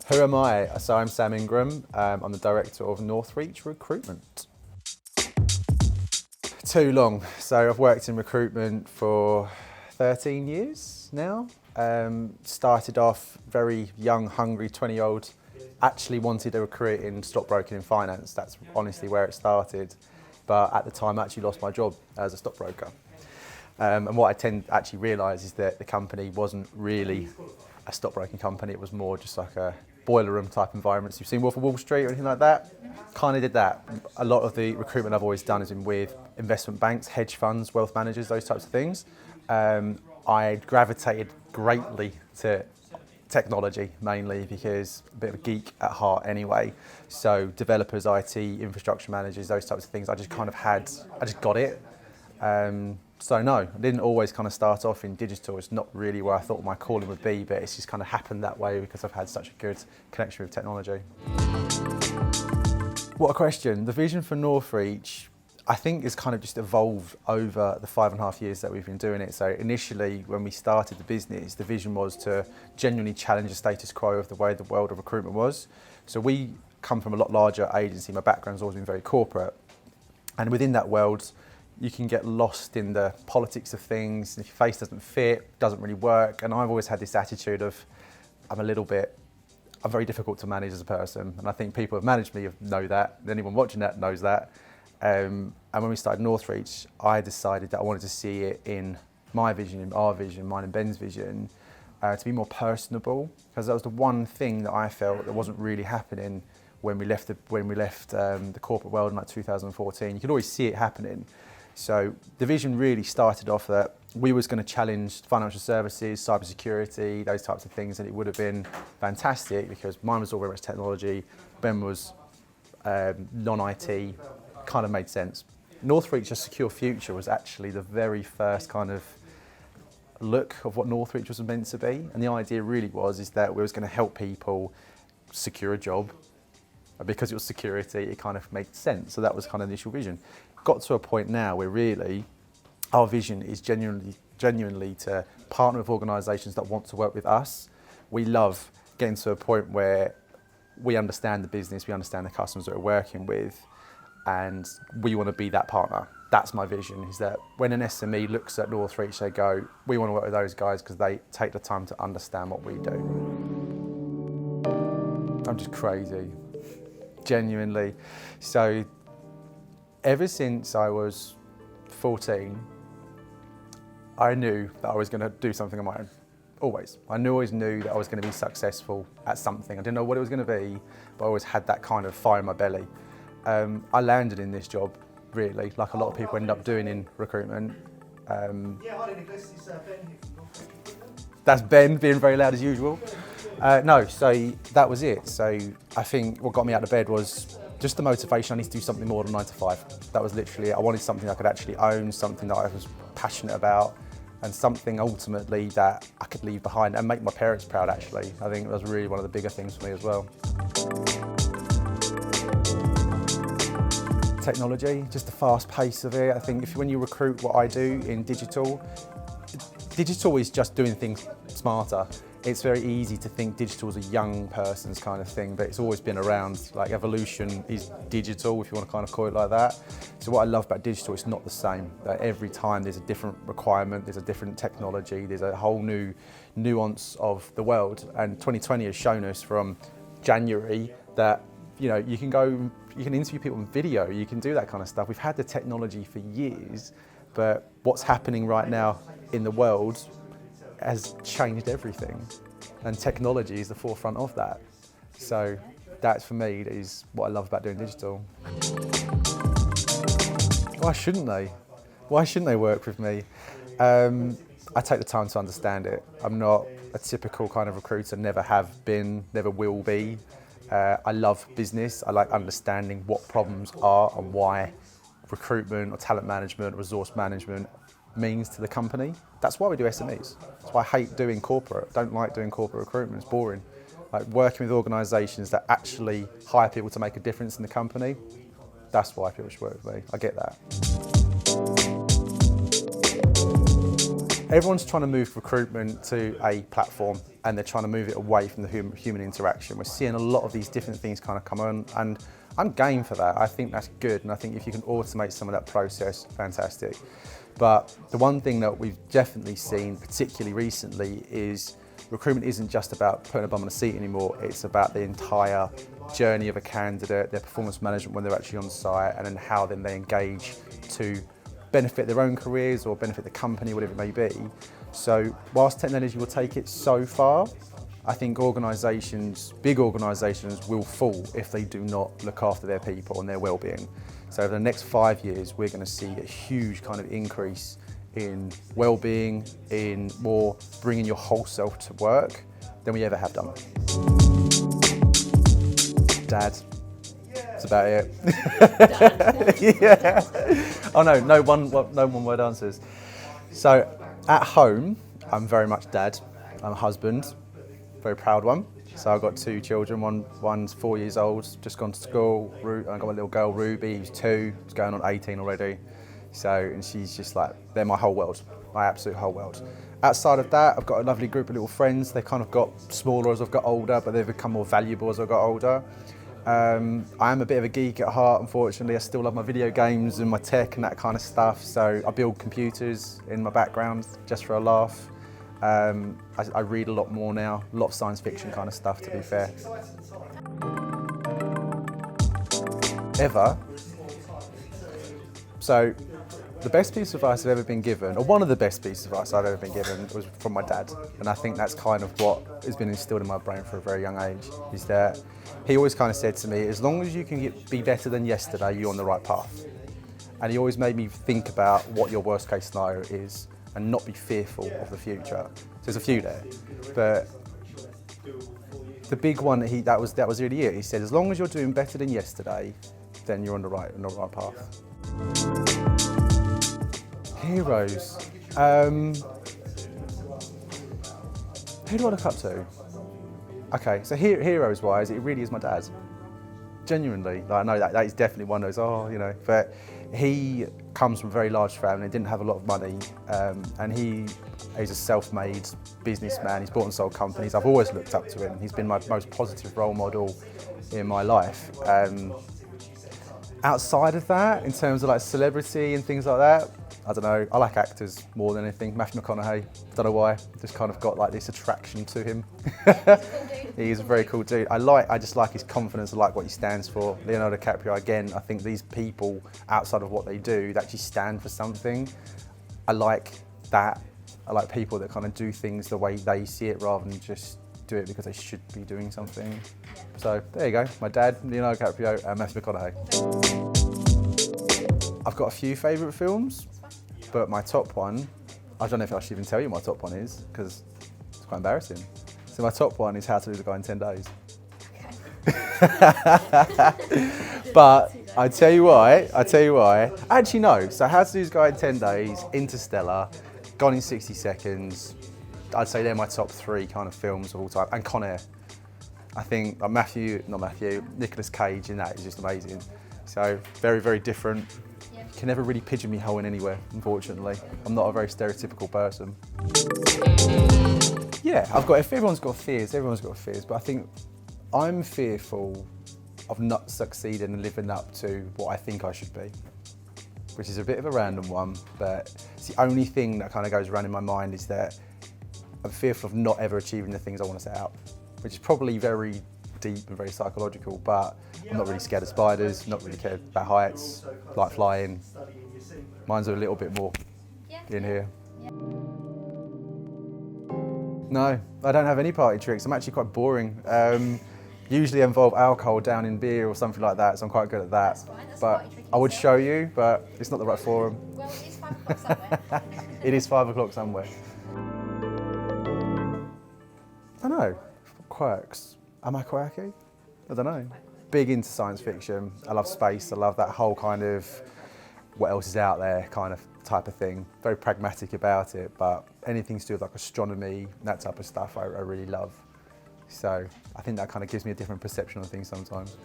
Who am I? So I'm Sam Ingram. I'm the director of Northridge Recruitment. Too long. So I've worked in recruitment for 13 years now. Started off very young, hungry, 20-year-old. Actually wanted a career in stockbroking and finance. That's honestly where it started. But at the time, I actually lost my job as a stockbroker. And what I tend to actually realise is that the company wasn't really a stockbroking company. It was more just like a boiler room type environment. So you've seen Wolf of Wall Street or anything like that? Kind of did that. A lot of the recruitment I've always done has been with investment banks, hedge funds, wealth managers, those types of things. I gravitated greatly to technology mainly because I'm a bit of a geek at heart anyway. So developers, IT, infrastructure managers, those types of things, I just got it. So no, I didn't always kind of start off in digital. It's not really where I thought my calling would be, but it's just kind of happened that way because I've had such a good connection with technology. What a question. The vision for Northridge, I think, has kind of just evolved over the 5.5 years that we've been doing it. So initially, when we started the business, the vision was to genuinely challenge the status quo of the way the world of recruitment was. So we come from a lot larger agency. My background's always been very corporate. And within that world, you can get lost in the politics of things. If your face doesn't fit, doesn't really work. And I've always had this attitude of, I'm very difficult to manage as a person. And I think people who have managed me know that. Anyone watching that knows that. And when we started Northridge, I decided that I wanted to see it in my vision, in our vision, mine and Ben's vision, to be more personable. Because that was the one thing that I felt that wasn't really happening when we left the corporate world in like 2014. You could always see it happening. So the vision really started off that we was going to challenge financial services, cybersecurity, those types of things, and it would have been fantastic because mine was all very much technology, Ben was non-IT, kind of made sense. Northridge, A Secure Future was actually the very first kind of look of what Northridge was meant to be, and the idea really is that we was going to help people secure a job. Because it was security, it kind of made sense. So that was kind of the initial vision. Got to a point now where really our vision is genuinely to partner with organisations that want to work with us. We love getting to a point where we understand the business, we understand the customers that we're working with, and we want to be that partner. That's my vision, is that when an SME looks at Northridge, they go, we want to work with those guys because they take the time to understand what we do. I'm just crazy. Genuinely. So ever since I was 14, I knew that I was going to do something on my own. Always. I always knew that I was going to be successful at something. I didn't know what it was going to be, but I always had that kind of fire in my belly. I landed in this job, really, like a lot of people end up doing in recruitment. That's Ben being very loud as usual. No, so that was it. So I think what got me out of bed was just the motivation. I need to do something more than 9 to 5. That was literally it. I wanted something I could actually own, something that I was passionate about, and something ultimately that I could leave behind and make my parents proud, actually. I think it was really one of the bigger things for me as well. Technology, just the fast pace of it. I think when you recruit what I do in digital is just doing things smarter. It's very easy to think digital is a young person's kind of thing, but it's always been around. Like evolution is digital, if you want to kind of call it like that. So what I love about digital, it's not the same. Every time there's a different requirement, there's a different technology, there's a whole new nuance of the world. And 2020 has shown us from January that you can interview people on video, you can do that kind of stuff. We've had the technology for years, but what's happening right now in the world has changed everything, and technology is the forefront of that. So that, for me, is what I love about doing digital. Why shouldn't they? Why shouldn't they work with me? I take the time to understand it. I'm not a typical kind of recruiter, never have been, never will be. I love business. I like understanding what problems are and why recruitment or talent management, resource management means to the company. That's why we do SMEs. That's why I hate doing corporate. Don't like doing corporate recruitment, it's boring. Like working with organisations that actually hire people to make a difference in the company, that's why people should work with me. I get that. Everyone's trying to move recruitment to a platform, and they're trying to move it away from the human interaction. We're seeing a lot of these different things kind of come on, and I'm game for that. I think that's good, and I think if you can automate some of that process, fantastic. But the one thing that we've definitely seen, particularly recently, is recruitment isn't just about putting a bum on a seat anymore. It's about the entire journey of a candidate, their performance management when they're actually on site, and then how then they engage to benefit their own careers or benefit the company, whatever it may be. So whilst technology will take it so far, I think organisations, big organisations, will fall if they do not look after their people and their well-being. So over the next 5 years, we're going to see a huge kind of increase in well-being, in more bringing your whole self to work than we ever have done. Dad. That's about it. Yeah. Oh no one word answers. So at home, I'm very much dad. I'm a husband, very proud one. So I've got 2 children. One's 4 years old, just gone to school. I've got my little girl Ruby, who's 2, who's going on 18 already. So, and she's just like, they're my whole world, my absolute whole world. Outside of that, I've got a lovely group of little friends. They kind of got smaller as I've got older, but they've become more valuable as I've got older. I am a bit of a geek at heart, unfortunately. I still love my video games and my tech and that kind of stuff. So I build computers in my background just for a laugh. I read a lot more now, a lot of science fiction kind of stuff, to be fair. Ever. So the best piece of advice I've ever been given, or one of the best pieces of advice I've ever been given, was from my dad. And I think that's kind of what has been instilled in my brain for a very young age, is that he always kind of said to me, as long as you can be better than yesterday, you're on the right path. And he always made me think about what your worst case scenario is and not be fearful of the future. So there's a few there, but the big one that was really it. He said, as long as you're doing better than yesterday, then you're on the right path. Heroes. Who do I look up to? Okay, so heroes-wise, it really is my dad. Genuinely, like, I know that is definitely one of those, but he comes from a very large family, didn't have a lot of money, and he's a self-made businessman. He's bought and sold companies. I've always looked up to him. He's been my most positive role model in my life. Outside of that, in terms of like celebrity and things like that, I don't know, I like actors more than anything. Matthew McConaughey, don't know why, just kind of got like this attraction to him. He's a very cool dude. I just like his confidence, I like what he stands for. Leonardo DiCaprio, again, I think these people, outside of what they do, they actually stand for something. I like that. I like people that kind of do things the way they see it rather than just do it because they should be doing something. So there you go, my dad, Leonardo DiCaprio, and Matthew McConaughey. I've got a few favourite films, but my top one, I don't know if I should even tell you my top one is, because it's quite embarrassing. So my top one is How to Lose a Guy in 10 Days. But I tell you why. Actually no, so How to Lose a Guy in 10 Days, Interstellar, Gone in 60 Seconds, I'd say they're my top 3 kind of films of all time, and Con Air. I think Nicolas Cage in that is just amazing. So very, very different. You can never really pigeonhole in anywhere, unfortunately. I'm not a very stereotypical person. Yeah, everyone's got fears, but I think I'm fearful of not succeeding and living up to what I think I should be, which is a bit of a random one, but it's the only thing that kind of goes around in my mind is that I'm fearful of not ever achieving the things I want to set out, which is probably very deep and very psychological, but I'm not really scared of spiders, not really cared about heights, like flying. Mine's a little bit more in here. No, I don't have any party tricks. I'm actually quite boring. Usually I involve alcohol down in beer or something like that, so I'm quite good at that. But I would show you, but it's not the right forum. Well, it is 5 o'clock somewhere. It is 5 o'clock somewhere. I don't know, Quirks. Am I quirky? I don't know. Big into science fiction. I love space. I love that whole kind of what else is out there kind of type of thing. Very pragmatic about it, but anything to do with like astronomy, that type of stuff I really love. So I think that kind of gives me a different perception of things sometimes.